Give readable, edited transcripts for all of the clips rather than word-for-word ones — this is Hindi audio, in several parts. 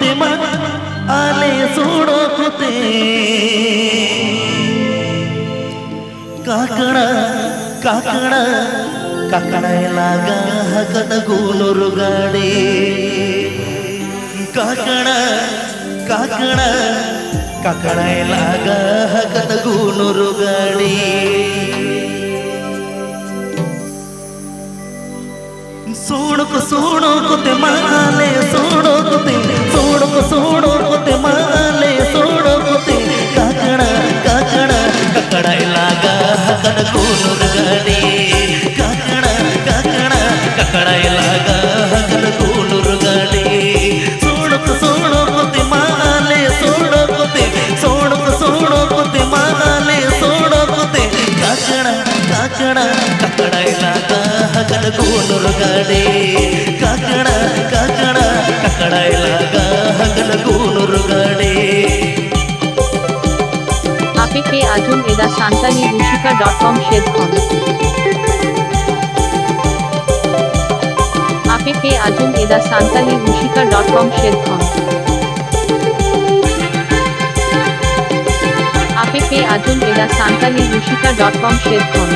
कुते मा आले सोडो कुते काकड़ा काकड़ा काकड़ा लागा हकत गूनूर गाड़ी काकड़ा काकड़ा काकड़ा लागा हकत गूनूर गाड़ी सोड़ो कुते माले सोड़ो कुते माले सोड़ो कुते काकड़ा काकड़ा काकड़ा लागा हकत गूनूर गाड़ी काकड़ा काकड़ा काकड़ा लागा हकत गूनूर गाड़ी सोड़ो कुते माले सोड़ो कुते माले सोड़ो कुते काकड़ा काकड़ा काकड़ा लागा हकत गूनूर गाड़ी काकड़ा काकड़ा काकड़ा लागा हकत गूनूर गाड़ी APK Ajum Eda Santali Rushika.com Shedkhon APK Ajum Eda Santali Rushika.com Shedkhon APK Ajum Eda Santali Rushika.com Shedkhon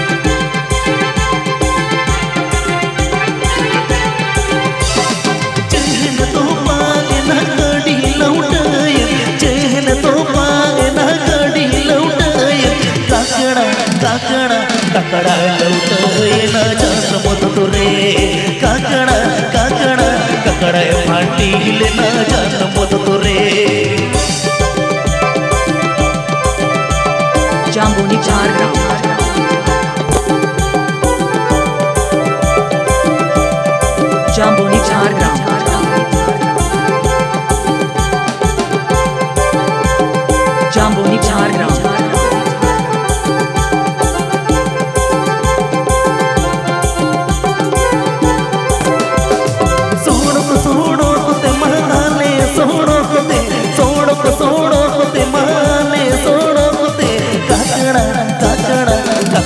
काकड़ा काकड़ा लौटे न जान मत रे काकड़ा काकड़ा काकड़ा फाटी ले न जान मत रे जाम्बोनी झारग्राम जाम्बोनी झारग्राम जाम्बोनी झारग्राम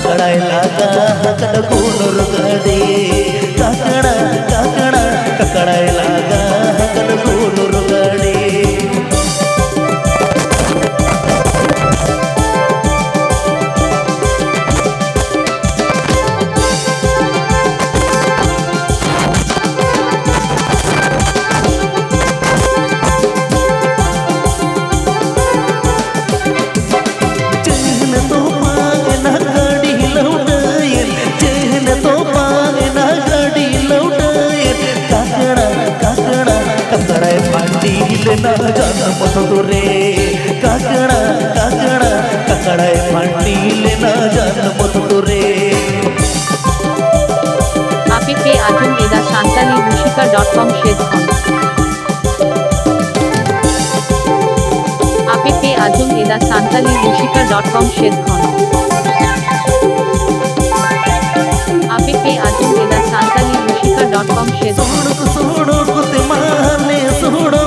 काकड़ा लागा हकत गूनूर गाड़ी काकड़ा काकड़ा काकड़ा लागा हकत गूनूर गाड़ी ना जान मत रे काकड़ा काकड़ा काकड़ा फाटी ले ना जान मत रे APK Ajum Eda Santali Rushika.com Shedkhon APK Ajum Eda Santali Rushika.com Shedkhon APK Ajum Eda Santali Rushika.com Shedkhon सोड़ो कुते माले सोड़ो